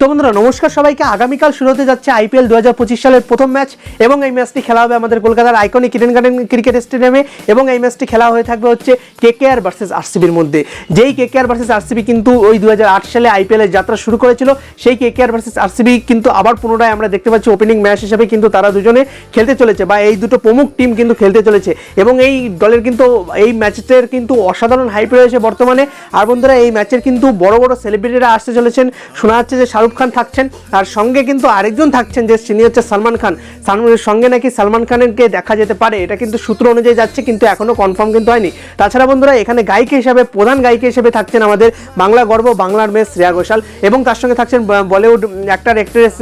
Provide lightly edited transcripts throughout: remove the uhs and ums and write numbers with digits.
তো বন্ধুরা নমস্কার সবাইকে। আগামীকাল শুরু হতে যাচ্ছে আইপিএল 2025 সালের প্রথম ম্যাচ এবং এই ম্যাচটি খেলা হবে আমাদের কলকাতার আইকনিক ইডেন গার্ডেন ক্রিকেট স্টেডিয়ামে এবং এই ম্যাচটি খেলা হয়ে থাকবে হচ্ছে কেকেআর ভার্সেস আরসিবির মধ্যে। যেই কেকেআর ভার্সেস আরসিবি কিন্তু ওই 2008 সালে আইপিএলের যাত্রা শুরু করেছিল, সেই কেকেআর ভার্সেস আরসিবি কিন্তু আবার পুনরায় আমরা দেখতে পাচ্ছি ওপেনিং ম্যাচ হিসেবে কিন্তু তারা দুজনে খেলতে চলেছে বা এই দুটো প্রমুখ টিম কিন্তু খেলতে চলেছে এবং এই দলের কিন্তু এই ম্যাচের কিন্তু অসাধারণ হাইপ রয়েছে বর্তমানে। আর বন্ধুরা এই ম্যাচের কিন্তু বড় বড় সেলিব্রিটিরা আসতে চলেছেন। শোনা যাচ্ছে যে শাহরুখ খান থাকছেন, আর সঙ্গে কিন্তু আরেকজন থাকছেন যে তিনি হচ্ছে সালমান খান। সালমানের সঙ্গে নাকি সালমান খানকে দেখা যেতে পারে, এটা কিন্তু সূত্র অনুযায়ী যাচ্ছে, কিন্তু এখনো কনফার্ম কিন্তু হয়নি। তাছাড়া বন্ধুরা এখানে গায়িকা হিসাবে, প্রধান গায়িকা হিসেবে থাকছেন আমাদের বাংলা গর্ব, বাংলার মেয়ে শ্রেয়া ঘোষাল এবং তার সঙ্গে থাকছেন বলিউড অ্যাক্টর অ্যাক্ট্রেস,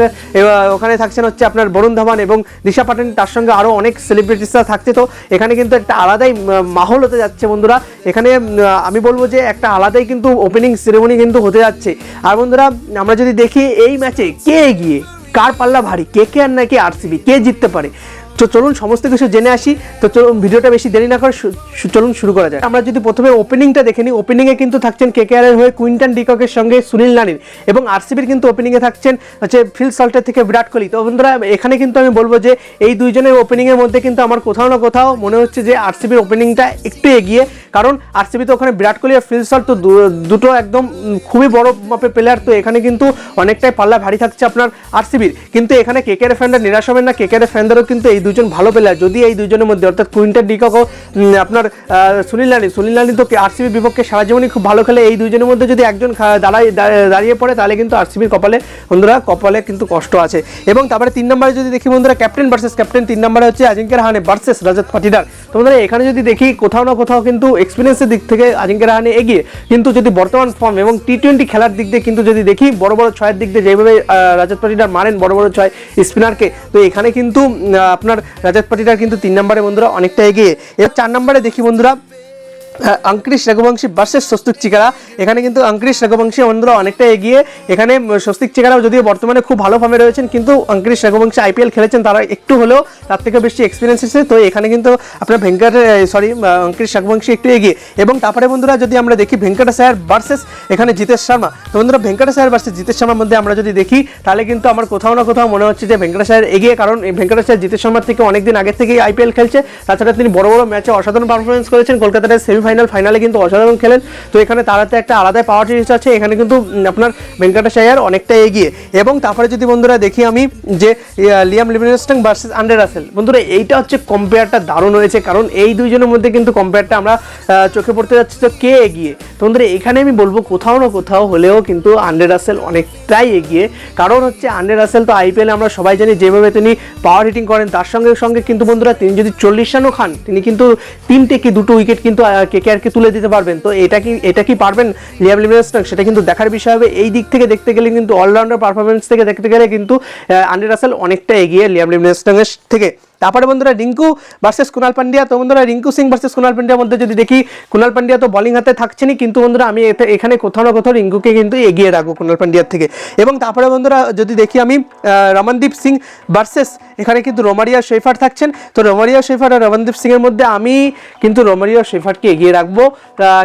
ওখানে থাকছেন হচ্ছে আপনার বরুণ ধাওয়ান এবং দিশা পাটানি, তার সঙ্গে আরও অনেক সেলিব্রিটিসরা থাকছে। তো এখানে কিন্তু একটা আলাদাই মাহল হতে যাচ্ছে বন্ধুরা। এখানে আমি বলবো যে একটা আলাদাই কিন্তু ওপেনিং সেরেমনি কিন্তু হতে যাচ্ছে। আর বন্ধুরা আমরা যদি দেখি এই ম্যাচে কে এগিয়ে, কার পাল্লা ভারী, কেকেআর নাকি আরসিবি, কে জিততে পারে, তো চলুন সমস্ত কিছু জেনে আসি। তো চলুন ভিডিওটা বেশি দেরি না করে চলুন শুরু করা যায়। আমরা যদি প্রথমে ওপেনিংটা দেখে নিই, ওপেনিংয়ে কিন্তু থাকছেন কেকেআরের হয়ে কুইন্টন ডিককের সঙ্গে সুনীল নারিন এবং আরসিবির কিন্তু ওপেনিংয়ে থাকছেন হচ্ছে ফিল সল্টের থেকে বিরাট কোহলি। তো বন্ধুরা এখানে কিন্তু আমি বলবো যে এই দুইজনের ওপেনিংয়ের মধ্যে কিন্তু আমার কোথাও না কোথাও মনে হচ্ছে যে আরসিবির ওপেনিংটা একটু এগিয়ে, কারণ আরসিবি তো ওখানে বিরাট কোহলি আর ফিল সল্ট তো দুটো একদম খুবই বড় মাপের প্লেয়ার। তো এখানে কিন্তু অনেকটাই পাল্লা ভারী থাকছে আপনার আরসিবির। কিন্তু এখানে কেকেআর ফ্যানরা নিরাশ হবেন না, কেকেআর ফ্যানদেরও কিন্তু এই দুজন ভালো প্লেয়ার। যদি এই দুজনের মধ্যে অর্থাৎ কুইন্টন ডিকক ও আপনার সুনীল নারিন তো আরসিবির বিপক্ষে সারা জীবনই খুব ভালো খেলে, এই দুজনের মধ্যে যদি একজন দাঁড়িয়ে পড়ে তাহলে কিন্তু আরসিবির কপালে কিন্তু কষ্ট আছে। এবং তারপরে 3 নম্বরে যদি দেখি বন্ধুরা ক্যাপ্টেন ভার্সেস ক্যাপ্টেন, 3 নম্বরে হচ্ছে অজিঙ্ক্য রাহানে ভার্সেস রজত পাটিদার। তো বন্ধুরা এখানে যদি দেখি কোথাও না কোথাও কিন্তু এক্সপিরিয়েন্সের দিক থেকে অজিঙ্ক্য রাহানে এগিয়ে, কিন্তু যদি বর্তমান ফর্ম এবং টি20 খেলার দিক দিয়ে কিন্তু যদি দেখি বড় বড় ছয়ের দিক দিয়ে যেভাবে রজত পাটিদার মারেন বড় বড় ছয় স্পিনারকে, তো এখানে কিন্তু আপনার রজত পাটিদার কিন্তু 3 নম্বরে বন্ধুরা অনেকটা এগিয়ে। এবার 4 নম্বরে দেখি বন্ধুরা অঙ্কুরিশ রঘুবংশী ভার্সেস স্বস্তিক চিকারা। এখানে কিন্তু অঙ্কুরিশ রঘুবংশী বন্ধুরা অনেকটা এগিয়ে। এখানে স্বস্তিক চিকারাও যদিও বর্তমানে খুব ভালো ফর্মে রয়েছেন, কিন্তু অঙ্কুরিশ রঘুবংশী আইপিএল খেলেছেন, তারা একটু হলেও তার থেকে বেশি এক্সপিরিয়েন্স এসেছে। তো এখানে কিন্তু আপনার অঙ্কুরিশ রঘুবংশী একটু এগিয়ে। এবং তারপরে বন্ধুরা যদি আমরা দেখি ভেঙ্কটেশ আয়ার ভার্সেস এখানে জিতেশ শর্মা। তো বন্ধুরা ভেঙ্কটেশ আয়ার ভার্সেস জিতেশ শর্মার মধ্যে আমরা যদি দেখি তাহলে কিন্তু আমার কোথাও না কোথাও মনে হচ্ছে যে ভেঙ্কটেশ আয়ার এগিয়ে, কারণ ভেঙ্কটেশ আয়ার জিতেশ শর্মার থেকে অনেকদিন আগের থেকেই আইপিএল খেলছে। তাছাড়া তিনি বড় বড় ম্যাচে অসাধারণ পারফরমেন্স করেছেন, কলকাতার ফাইনালে কিন্তু অসাধারণ খেলেন। তো এখানে তারাতে একটা আলাদা পাওয়ার জিনিস আছে, এখানে কিন্তু আপনার ভেঙ্কটেশ আয়ার অনেকটা এগিয়ে। এবং তারপরে যদি বন্ধুরা দেখি আমি যে Liam Livingstone versus Andre Russell, বন্ধুরা এইটা হচ্ছে কম্পেয়ারটা দারুণ হয়েছে, কারণ এই দুইজনের মধ্যে কিন্তু কম্পেয়ারটা আমরা চোখে পড়তে যাচ্ছে তো কে এগিয়ে। তো বন্ধুরা এখানে আমি বলবো কোথাও না কোথাও হলেও কিন্তু আন্দ্রে রাসেল অনেকটাই এগিয়ে, কারণ হচ্ছে আন্দ্রে রাসেল তো আইপিএলে আমরা সবাই জানি যেভাবে তিনি পাওয়ার হিটিং করেন, তার সঙ্গে সঙ্গে কিন্তু বন্ধুরা তিনি যদি 40 রানও খান, তিনি কিন্তু 3টে কি 2টো উইকেট কিন্তু কেকেআরকে তুলে দিতে পারবেন। তো এটা কি পারবেন লিয়াম লিভিংস্টোন, সেটা কিন্তু দেখার বিষয় হবে। এই দিক থেকে দেখতে গেলে কিন্তু অলরাউন্ডার পারফরমেন্স থেকে দেখতে গেলে কিন্তু আন্দ্রে রাসেল অনেকটা এগিয়ে লিয়াম লিভিংস্টোনের থেকে। তারপরে বন্ধুরা রিঙ্কু ভার্সেস কুনাল পান্ডিয়া। তো বন্ধুরা রিঙ্কু সিং ভার্সেস কুনাল পান্ডিয়ার মধ্যে যদি দেখি, কুনাল পান্ডিয়া তো বোলিং হাতে থাকছেনই, কিন্তু বন্ধুরা আমি এখানে কোথাও না কোথাও রিঙ্কুকে কিন্তু এগিয়ে রাখবো কুনাল পান্ডিয়ার থেকে। এবং তারপরে বন্ধুরা যদি দেখি আমি রমনদীপ সিং ভার্সেস এখানে কিন্তু রোমারিয়া শেফার্ড থাকছেন। তো রোমারিয়া শেফার্ড আর রমনদীপ সিংয়ের মধ্যে আমি কিন্তু রোমারিয়া শেফার্ডকে এগিয়ে রাখবো।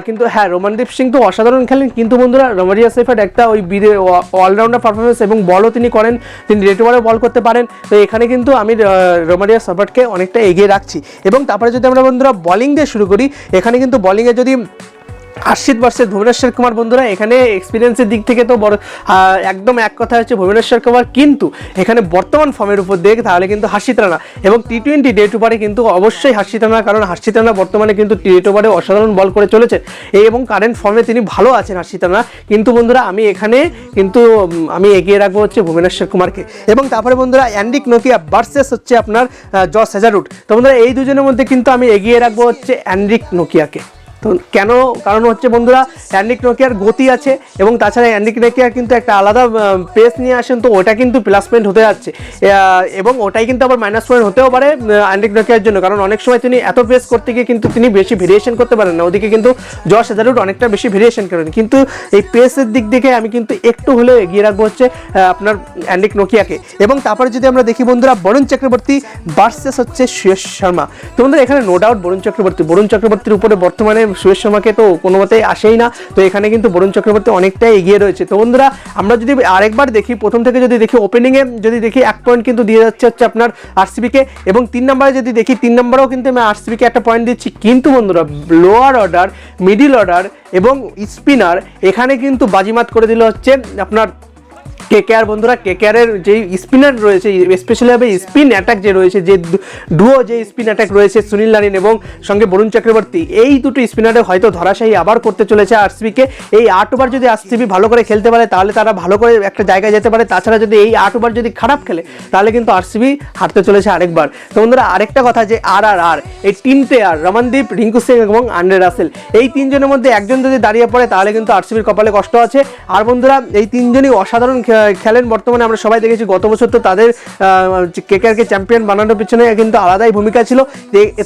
কিন্তু হ্যাঁ, রমনদীপ সিং তো অসাধারণ খেলেন, কিন্তু বন্ধুরা রোমারিয়া শেফার্ড একটা ওই অলরাউন্ডার পারফরমেন্স এবং বলও তিনি করেন, তিনি রেট ওভারে বল করতে পারেন। তো এখানে কিন্তু আমি রোমারিয়া শেফার্ডকে অনেকটা এগিয়ে রাখছি। এবং তারপরে যদি আমরা বন্ধুরা বোলিং দিয়ে শুরু করি, এখানে কিন্তু বোলিংয়ে যদি হর্ষিত ভার্সেস ভুবনেশ্বর কুমার, বন্ধুরা এখানে এক্সপিরিয়েন্সের দিক থেকে তো বড় একদম এক কথা হচ্ছে ভুবনেশ্বর কুমার, কিন্তু এখানে বর্তমান ফর্মের উপর দেখ তাহলে কিন্তু হর্ষিত রানা এবং টি20 ডেট ওভারে কিন্তু অবশ্যই হর্ষিত রানা, কারণ হর্ষিত রানা বর্তমানে কিন্তু ডেট ওভারে অসাধারণ বল করে চলেছেন এবং কারেন্ট ফর্মে তিনি ভালো আছেন হর্ষিত রানা। কিন্তু বন্ধুরা আমি এখানে কিন্তু আমি এগিয়ে রাখবো হচ্ছে ভুবনেশ্বর কুমারকে। এবং তারপরে বন্ধুরা অ্যান্ড্রিক নোকিয়া ভার্সেস হচ্ছে আপনার জস হেজারউড। তো বন্ধুরা এই দুজনের মধ্যে কিন্তু আমি এগিয়ে রাখবো হচ্ছে অ্যান্ড্রিক নোকিয়াকে। তো কেন, কারণ হচ্ছে বন্ধুরা অ্যান্ড্রিক নোকিয়ার গতি আছে এবং তাছাড়া অ্যান্ড্রিক নোকিয়া কিন্তু একটা আলাদা পেস নিয়ে আসেন, তো ওটা কিন্তু প্লাস পয়েন্ট হতে যাচ্ছে এবং ওটাই কিন্তু আবার মাইনাস পয়েন্ট হতেও পারে অ্যান্ড্রিক নোকিয়ার জন্য, কারণ অনেক সময় তিনি এত পেস করতে গিয়ে কিন্তু তিনি বেশি ভেরিয়েশন করতে পারেন না। ওদিকে কিন্তু জস হেজারউড অনেকটা বেশি ভেরিয়েশন করেন, কিন্তু এই পেসের দিক থেকে আমি কিন্তু একটু হলেও এগিয়ে রাখবো হচ্ছে আপনার অ্যান্ড্রিক নোকিয়াকে। এবং তারপরে যদি আমরা দেখি বন্ধুরা বরুণ চক্রবর্তী ভার্সেস হচ্ছে শ্রেয়স শর্মা। তো বন্ধুরা এখানে নো ডাউট বরুণ চক্রবর্তীর উপরে বর্তমানে সুয়েশ শর্মাকে তো কোনো মতেই আসেই না। তো এখানে কিন্তু বরুণ চক্রবর্তী অনেকটাই এগিয়ে রয়েছে। তো বন্ধুরা আমরা যদি আরেকবার দেখি, প্রথম থেকে যদি দেখি ওপেনিংয়ে যদি দেখি 1 পয়েন্ট কিন্তু দিয়ে যাচ্ছে হচ্ছে আপনার আরসিবিকে, এবং 3 নম্বরে যদি দেখি 3 নম্বরেও কিন্তু আমি আরসিবিকে 1 পয়েন্ট দিচ্ছি। কিন্তু বন্ধুরা লোয়ার অর্ডার, মিডিল অর্ডার এবং স্পিনার এখানে কিন্তু বাজিমাত করে দিল হচ্ছে আপনার কেকেআর। বন্ধুরা কেকেআরের যেই স্পিনার রয়েছে, স্পেশালিভাবে স্পিন অ্যাটাক যে রয়েছে, যে ডুও যে স্পিন অ্যাটাক রয়েছে সুনীল নারিন এবং সঙ্গে বরুণ চক্রবর্তী, এই দুটো স্পিনারে হয়তো ধরাশায়ী আবার করতে চলেছে আরসিবিকে। এই 8 ওভার যদি আরসিবি ভালো করে খেলতে পারে তাহলে তারা ভালো করে একটা জায়গায় যেতে পারে। তাছাড়া যদি এই 8 ওভার যদি খারাপ খেলে তাহলে কিন্তু আরসিবি হারতে চলেছে আরেকবার। তো বন্ধুরা আরেকটা কথা, যে আর এই তিনটে রমনদীপ, রিঙ্কু সিং এবং আন্দ্রে রাসেল, এই তিনজনের মধ্যে একজন যদি দাঁড়িয়ে পড়ে তাহলে কিন্তু আরসিবির কপালে কষ্ট আছে। আর বন্ধুরা এই তিনজনই অসাধারণ খেলেন বর্তমানে, আমরা সবাই দেখেছি। গত বছর তো তাদের কেকেআরকে চ্যাম্পিয়ন বানানোর পিছনে কিন্তু আলাদাই ভূমিকা ছিল।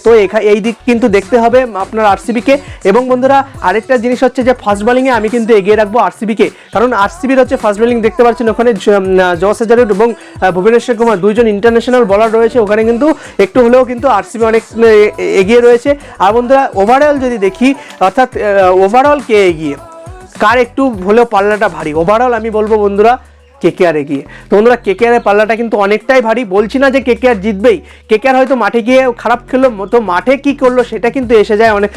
তো এই দিক কিন্তু দেখতে হবে আপনার আরসিবিকে। এবং বন্ধুরা আরেকটা জিনিস হচ্ছে যে ফাস্ট বোলিংয়ে আমি কিন্তু এগিয়ে রাখবো আরসিবিকে, কারণ আরসিবির হচ্ছে ফাস্ট বোলিং দেখতে পাচ্ছেন ওখানে জস হাজারে এবং ভুবনেশ্বর কুমার, দুইজন ইন্টারন্যাশনাল বলার রয়েছে। ওখানে কিন্তু একটু হলেও কিন্তু আরসিবি অনেক এগিয়ে রয়েছে। আর বন্ধুরা ওভারঅল যদি দেখি, অর্থাৎ ওভারঅল কে এগিয়ে, কার একটু হলেও পাল্লাটা ভারী, ওভারঅল আমি বলবো বন্ধুরা কেকেআর এগিয়ে। তো বন্ধুরা কেকেআরের পাল্লাটা কিন্তু অনেকটাই ভারী। বলছি না যে কেকেআর জিতবেই, কেকেআর হয়তো মাঠে গিয়ে খারাপ খেললো, তো মাঠে কি করলো সেটা কিন্তু এসে যায় অনেক।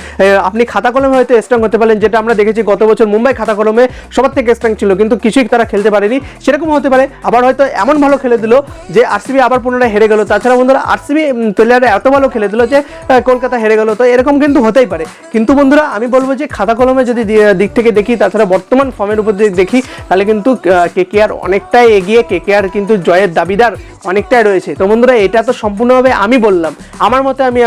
আপনি খাতা কলমে হয়তো স্ট্রং হতে পারেন, যেটা আমরা দেখেছি গত বছর মুম্বাই খাতা কলমে সবার থেকে স্ট্রং ছিল, কিন্তু কিছুই তারা খেলতে পারেনি, সেরকম হতে পারে। আবার হয়তো এমন ভালো খেলে দিল যে আরসিবি আবার পুনরায় হেরে গেল। তাছাড়া বন্ধুরা আরসিবি প্লেয়ারে এত ভালো খেলে দিল যে কলকাতা হেরে গেল, তো এরকম কিন্তু হতেই পারে। কিন্তু বন্ধুরা আমি বলবো যে খাতা কলমে যদি দিক থেকে দেখি, তাছাড়া বর্তমান ফর্মের উপর যদি দেখি, তাহলে কিন্তু কেকেআর অনেকটাই এগিয়ে, কেকেআর কিন্তু জয়ের দাবিদার অনেকটাই রয়েছে। তো বন্ধুরা এটা তো সম্পূর্ণভাবে আমি বললাম, আমার মতে আমি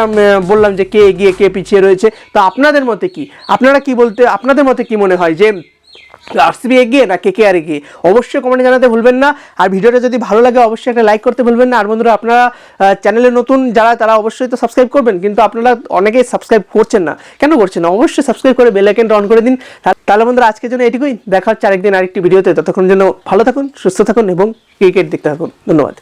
বললাম যে কে এগিয়ে কে পিছিয়ে রয়েছে। তো আপনাদের মতে কি, আপনারা কি বলতে, আপনাদের মতে কি মনে হয় যে আরসিবি এগিয়ে না কেকেআর এগিয়ে? অবশ্যই কমেন্টে জানাতে ভুলবেন না। আর ভিডিওটা যদি ভালো লাগে অবশ্যই একটা লাইক করতে ভুলবেন না। আর বন্ধুরা আপনারা চ্যানেলে নতুন যারা, তারা অবশ্যই তো সাবস্ক্রাইব করবেন, কিন্তু আপনারা অনেকেই সাবস্ক্রাইব করছেন না, কেন করছেন না? অবশ্যই সাবস্ক্রাইব করে বেল আইকনটা অন করে দিন। তাহলে বন্ধুরা আজকের জন্য এটুকুই, দেখা হচ্ছে আরেকদিন আরেকটি ভিডিওতে। ততক্ষণ জন্য ভালো থাকুন, সুস্থ থাকুন এবং ক্রিকেট দেখতে থাকুন। ধন্যবাদ।